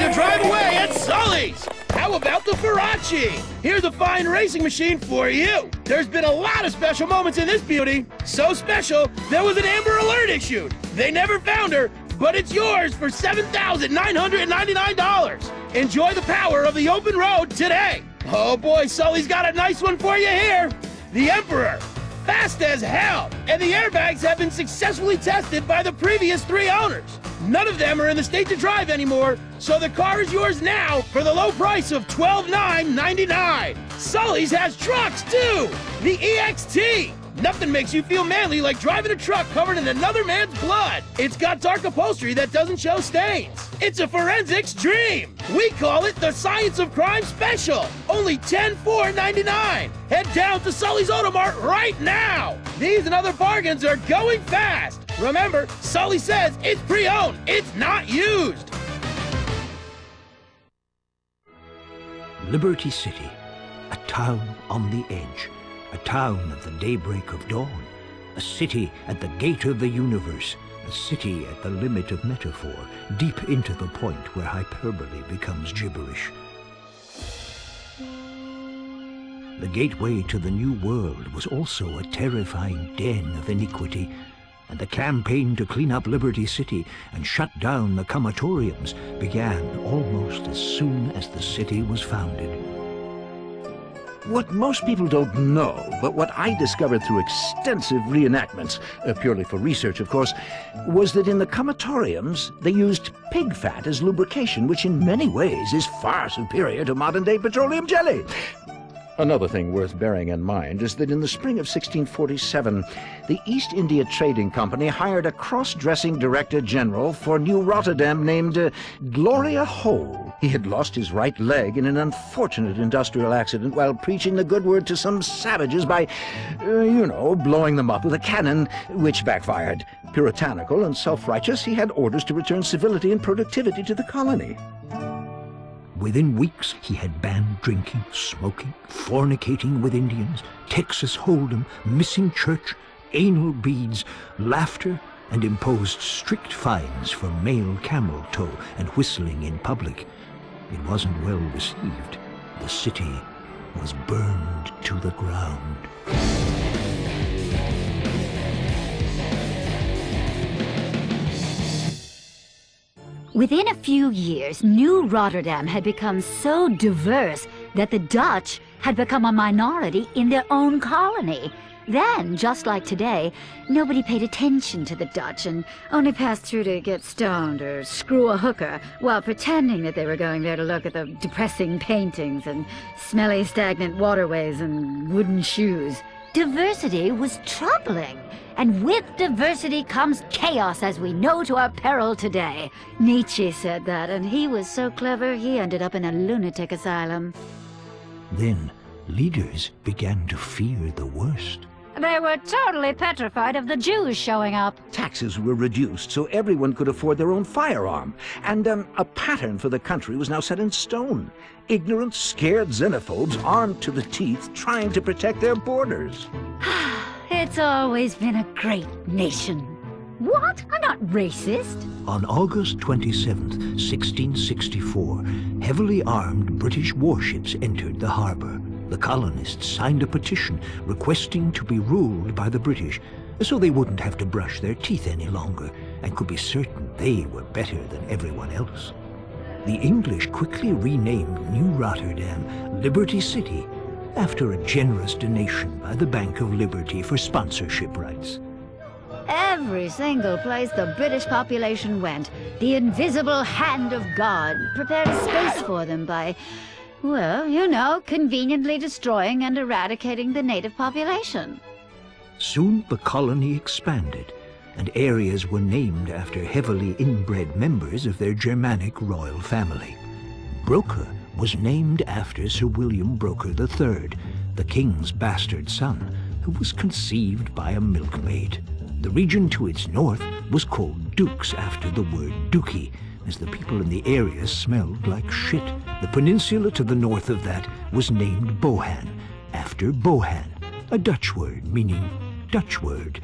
to drive away at Sully's. How about the Faraci? Here's a fine racing machine for you. There's been a lot of special moments in this beauty. So special, there was an Amber Alert issued. They never found her, but it's yours for $7,999. Enjoy the power of the open road today. Oh boy, Sully's got a nice one for you here. The Emperor. Fast as hell, and the airbags have been successfully tested by the previous 3 owners. None of them are in the state to drive anymore, so the car is yours now for the low price of $12,999. Sully's has trucks too! The EXT! Nothing makes you feel manly like driving a truck covered in another man's blood. It's got dark upholstery that doesn't show stains. It's a forensics dream. We call it the Science of Crime Special. Only $10,499. Head down to Sully's Automart right now. These and other bargains are going fast. Remember, Sully says it's pre-owned. It's not used. Liberty City, a town on the edge. A town at the daybreak of dawn, a city at the gate of the universe, a city at the limit of metaphor, deep into the point where hyperbole becomes gibberish. The gateway to the new world was also a terrifying den of iniquity, and the campaign to clean up Liberty City and shut down the comatoriums began almost as soon as the city was founded. What most people don't know, but what I discovered through extensive reenactments, purely for research of course, was that in the comatoriums they used pig fat as lubrication, which in many ways is far superior to modern-day petroleum jelly. Another thing worth bearing in mind is that in the spring of 1647, the East India Trading Company hired a cross-dressing director general for New Rotterdam named Gloria Hole. He had lost his right leg in an unfortunate industrial accident while preaching the good word to some savages by, blowing them up with a cannon, which backfired. Puritanical and self-righteous, he had orders to return civility and productivity to the colony. Within weeks, he had banned drinking, smoking, fornicating with Indians, Texas Hold'em, missing church, anal beads, laughter, and imposed strict fines for male camel toe and whistling in public. It wasn't well received. The city was burned to the ground. Within a few years, New Rotterdam had become so diverse that the Dutch had become a minority in their own colony. Then, just like today, nobody paid attention to the Dutch and only passed through to get stoned or screw a hooker while pretending that they were going there to look at the depressing paintings and smelly stagnant waterways and wooden shoes. Diversity was troubling. And with diversity comes chaos, as we know to our peril today. Nietzsche said that, and he was so clever he ended up in a lunatic asylum. Then, leaders began to fear the worst. They were totally petrified of the Jews showing up. Taxes were reduced so everyone could afford their own firearm, and a pattern for the country was now set in stone. Ignorant, scared xenophobes armed to the teeth trying to protect their borders. It's always been a great nation. What? I'm not racist. On August 27th, 1664, heavily armed British warships entered the harbor. The colonists signed a petition requesting to be ruled by the British, so they wouldn't have to brush their teeth any longer and could be certain they were better than everyone else. The English quickly renamed New Rotterdam Liberty City, after a generous donation by the Bank of Liberty for sponsorship rights. Every single place the British population went, the invisible hand of God prepared a space for them by, well, conveniently destroying and eradicating the native population. Soon the colony expanded, and areas were named after heavily inbred members of their Germanic royal family. Broker was named after Sir William Broker III, the king's bastard son, who was conceived by a milkmaid. The region to its north was called Dukes after the word dookie, as the people in the area smelled like shit. The peninsula to the north of that was named Bohan, after Bohan, a Dutch word meaning Dutch word.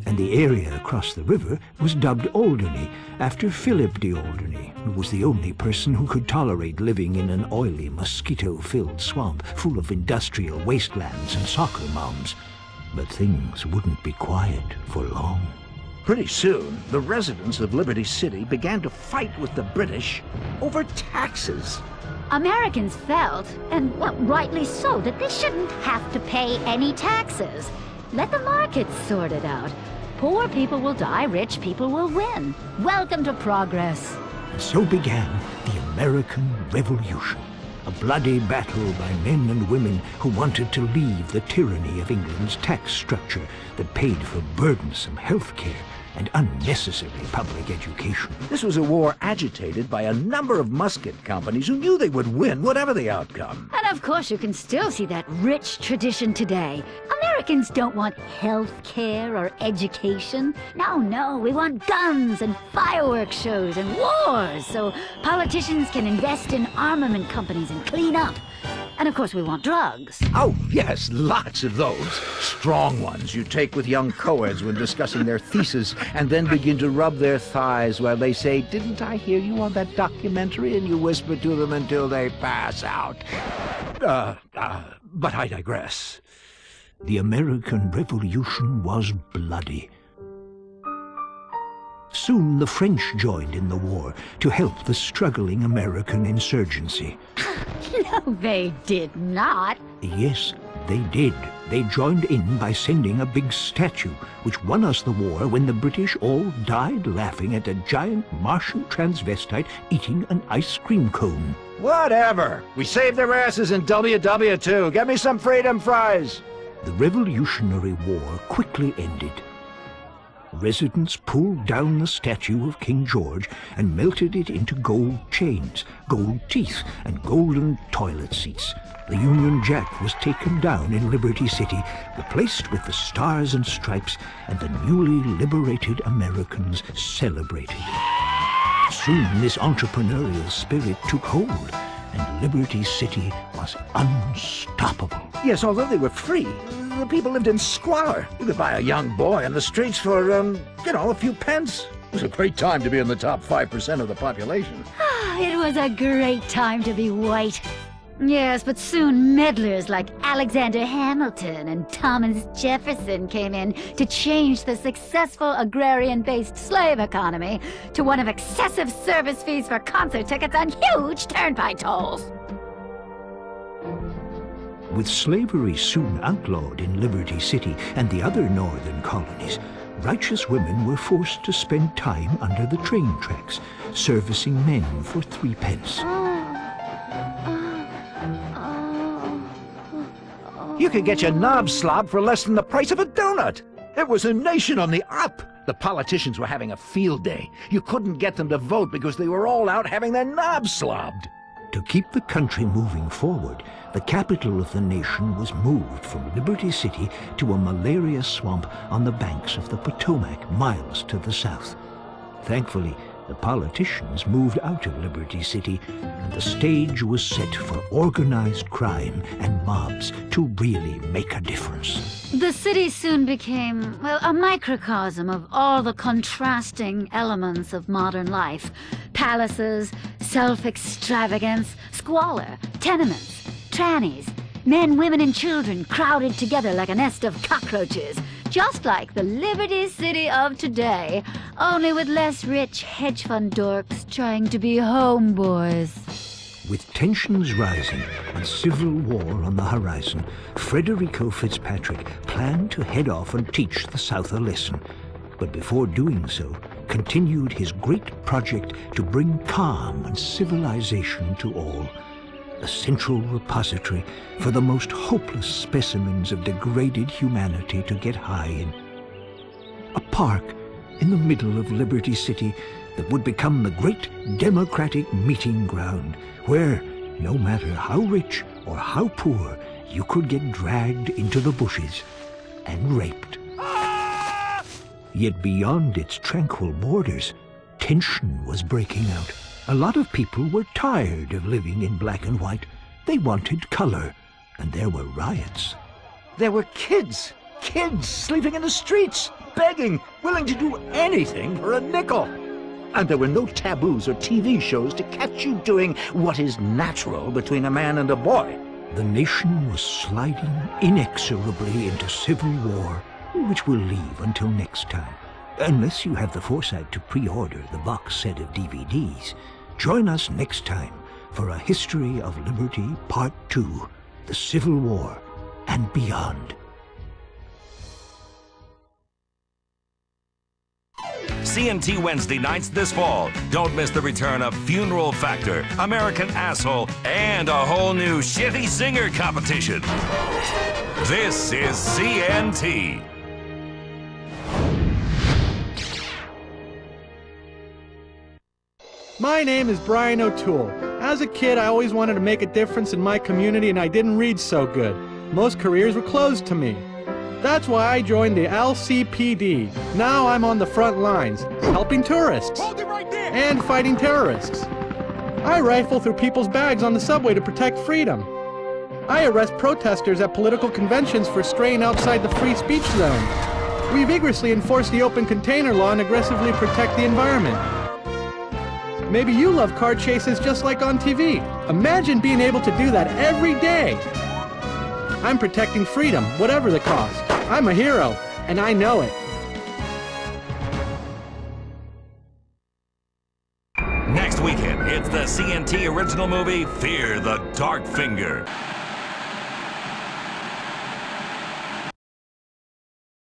And the area across the river was dubbed Alderney, after Philip de Alderney, who was the only person who could tolerate living in an oily, mosquito-filled swamp full of industrial wastelands and soccer moms. But things wouldn't be quiet for long. Pretty soon, the residents of Liberty City began to fight with the British over taxes. Americans felt, and well, rightly so, that they shouldn't have to pay any taxes. Let the markets sort it out. Poor people will die, rich people will win. Welcome to progress. And so began the American Revolution, a bloody battle by men and women who wanted to leave the tyranny of England's tax structure that paid for burdensome health care and unnecessary public education. This was a war agitated by a number of musket companies who knew they would win whatever the outcome. And of course you can still see that rich tradition today. Americans don't want health care or education. No, we want guns and fireworks shows and wars so politicians can invest in armament companies and clean up. And of course we want drugs. Oh, yes, lots of those. Strong ones you take with young co-eds when discussing their thesis and then begin to rub their thighs while they say, "Didn't I hear you on that documentary?" And you whisper to them until they pass out. But I digress. The American Revolution was bloody. Soon the French joined in the war to help the struggling American insurgency. No, they did not. Yes, they did. They joined in by sending a big statue, which won us the war when the British all died laughing at a giant Martian transvestite eating an ice cream cone. Whatever. We saved their asses in WW too. Get me some freedom fries. The Revolutionary War quickly ended. Residents pulled down the statue of King George and melted it into gold chains, gold teeth, and golden toilet seats. The Union Jack was taken down in Liberty City, replaced with the Stars and Stripes, and the newly liberated Americans celebrated. Soon this entrepreneurial spirit took hold, and Liberty City was unstoppable. Yes, although they were free, the people lived in squalor. You could buy a young boy on the streets for, a few pence. It was a great time to be in the top 5% of the population. It was a great time to be white. Yes, but soon meddlers like Alexander Hamilton and Thomas Jefferson came in to change the successful agrarian-based slave economy to one of excessive service fees for concert tickets and huge turnpike tolls. With slavery soon outlawed in Liberty City and the other northern colonies, righteous women were forced to spend time under the train tracks, servicing men for 3 pence. You could get your knob slobbed for less than the price of a donut. It was a nation on the up. The politicians were having a field day. You couldn't get them to vote because they were all out having their knobs slobbed. To keep the country moving forward, the capital of the nation was moved from Liberty City to a malaria swamp on the banks of the Potomac, miles to the south. Thankfully, the politicians moved out of Liberty City, and the stage was set for organized crime and mobs to really make a difference. The city soon became, well, a microcosm of all the contrasting elements of modern life. Palaces, self-extravagance, squalor, tenements, trannies, men, women, and children crowded together like a nest of cockroaches. Just like the Liberty City of today, only with less rich hedge fund dorks trying to be homeboys. With tensions rising and civil war on the horizon, Frederico Fitzpatrick planned to head off and teach the South a lesson. But before doing so, continued his great project to bring calm and civilization to all. A central repository for the most hopeless specimens of degraded humanity to get high in. A park in the middle of Liberty City that would become the great democratic meeting ground where, no matter how rich or how poor, you could get dragged into the bushes and raped. Yet beyond its tranquil borders, tension was breaking out. A lot of people were tired of living in black and white. They wanted color, and there were riots. There were kids sleeping in the streets, begging, willing to do anything for a nickel. And there were no taboos or TV shows to catch you doing what is natural between a man and a boy. The nation was sliding inexorably into civil war, which we'll leave until next time. Unless you have the foresight to pre-order the box set of DVDs, join us next time for A History of Liberty Part 2, The Civil War and Beyond. CNT Wednesday nights this fall. Don't miss the return of Funeral Factor, American Asshole, and a whole new shitty singer competition. This is CNT. My name is Brian O'Toole. As a kid, I always wanted to make a difference in my community, and I didn't read so good. Most careers were closed to me. That's why I joined the LCPD. Now I'm on the front lines, helping tourists and fighting terrorists. I rifle through people's bags on the subway to protect freedom. I arrest protesters at political conventions for straying outside the free speech zone. We vigorously enforce the open container law and aggressively protect the environment. Maybe you love car chases just like on TV. Imagine being able to do that every day. I'm protecting freedom, whatever the cost. I'm a hero, and I know it. Next weekend, it's the CNT original movie, Fear the Dark Finger.